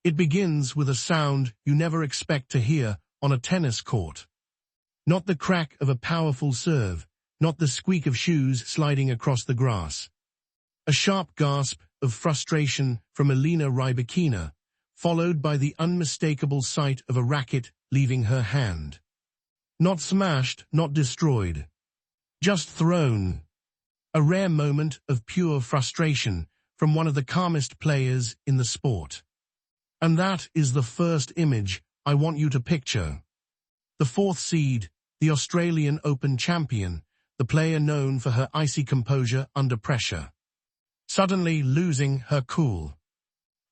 It begins with a sound you never expect to hear on a tennis court. Not the crack of a powerful serve, not the squeak of shoes sliding across the grass. A sharp gasp of frustration from Elena Rybakina, followed by the unmistakable sight of a racket leaving her hand. Not smashed, not destroyed. Just thrown. A rare moment of pure frustration from one of the calmest players in the sport. And that is the first image I want you to picture. The fourth seed, the Australian Open champion, the player known for her icy composure under pressure. Suddenly losing her cool.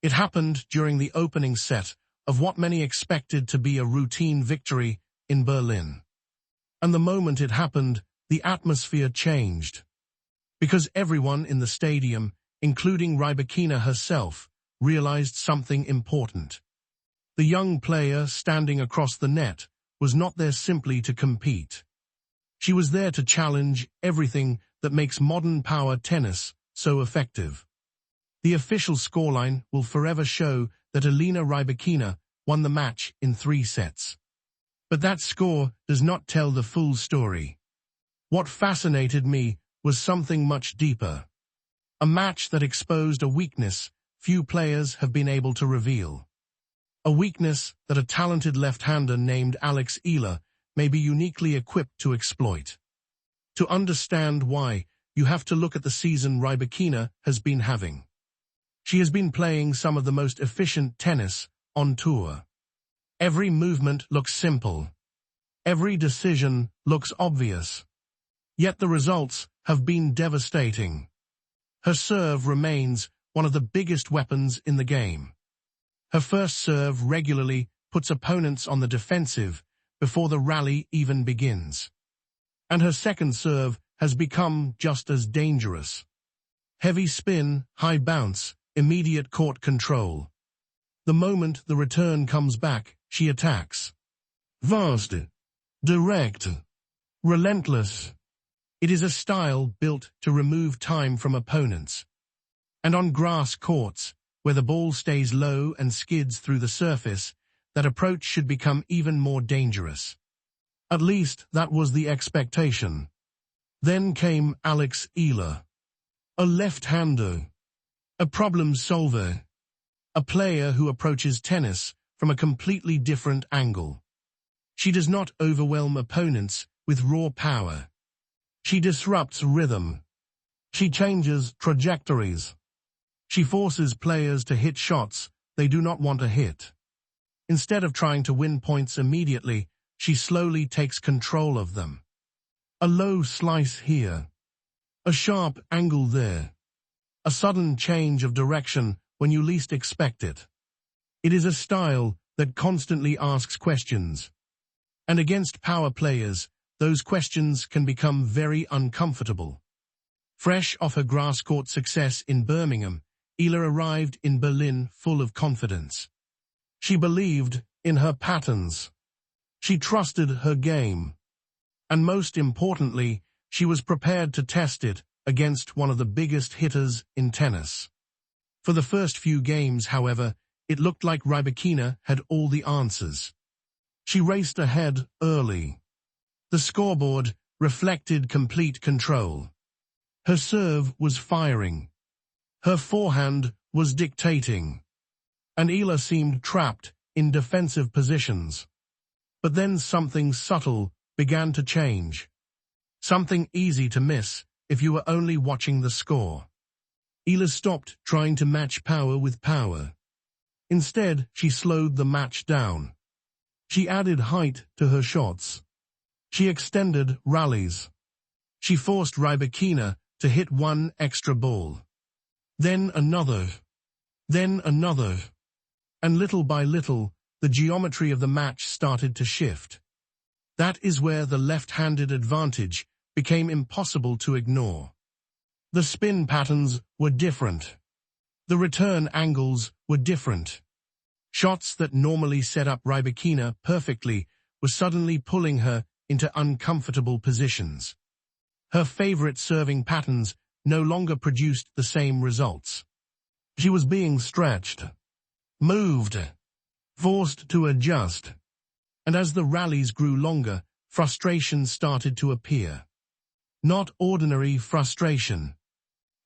It happened during the opening set of what many expected to be a routine victory in Berlin. And the moment it happened, the atmosphere changed. Because everyone in the stadium, including Rybakina herself, realized something important. The young player standing across the net was not there simply to compete. She was there to challenge everything that makes modern power tennis so effective. The official scoreline will forever show that Elena Rybakina won the match in 3 sets. But that score does not tell the full story. What fascinated me was something much deeper. A match that exposed a weakness few players have been able to reveal. A weakness that a talented left-hander named Eala may be uniquely equipped to exploit. To understand why, you have to look at the season Rybakina has been having. She has been playing some of the most efficient tennis on tour. Every movement looks simple. Every decision looks obvious. Yet the results have been devastating. Her serve remains one of the biggest weapons in the game. Her first serve regularly puts opponents on the defensive before the rally even begins. And her second serve has become just as dangerous. Heavy spin, high bounce, immediate court control. The moment the return comes back, she attacks. Fast, direct, relentless. It is a style built to remove time from opponents. And on grass courts, where the ball stays low and skids through the surface, that approach should become even more dangerous. At least that was the expectation. Then came Eala. A left-hander. A problem solver. A player who approaches tennis from a completely different angle. She does not overwhelm opponents with raw power. She disrupts rhythm. She changes trajectories. She forces players to hit shots they do not want to hit. Instead of trying to win points immediately, she slowly takes control of them. A low slice here. A sharp angle there. A sudden change of direction when you least expect it. It is a style that constantly asks questions. And against power players, those questions can become very uncomfortable. Fresh off her grass court success in Birmingham, Eala arrived in Berlin full of confidence. She believed in her patterns. She trusted her game. And most importantly, she was prepared to test it against one of the biggest hitters in tennis. For the first few games, however, it looked like Rybakina had all the answers. She raced ahead early. The scoreboard reflected complete control. Her serve was firing. Her forehand was dictating. And Eala seemed trapped in defensive positions. But then something subtle began to change. Something easy to miss if you were only watching the score. Eala stopped trying to match power with power. Instead, she slowed the match down. She added height to her shots. She extended rallies. She forced Rybakina to hit one extra ball. Then another. Then another. And little by little, the geometry of the match started to shift. That is where the left-handed advantage became impossible to ignore. The spin patterns were different. The return angles were different. Shots that normally set up Rybakina perfectly were suddenly pulling her into uncomfortable positions. Her favorite serving patterns no longer produced the same results. She was being stretched. moved, forced to adjust. And as the rallies grew longer, frustration started to appear. Not ordinary frustration.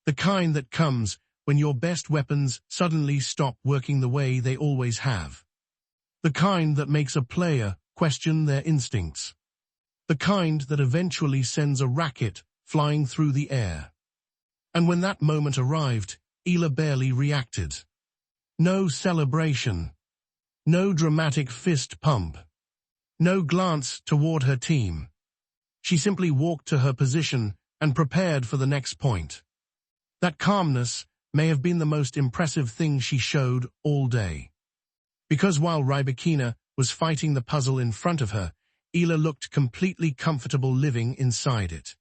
The kind that comes when your best weapons suddenly stop working the way they always have. The kind that makes a player question their instincts. The kind that eventually sends a racket flying through the air. And when that moment arrived, Eala barely reacted. No celebration. No dramatic fist pump. No glance toward her team. She simply walked to her position and prepared for the next point. That calmness may have been the most impressive thing she showed all day. Because while Rybakina was fighting the puzzle in front of her, Eala looked completely comfortable living inside it.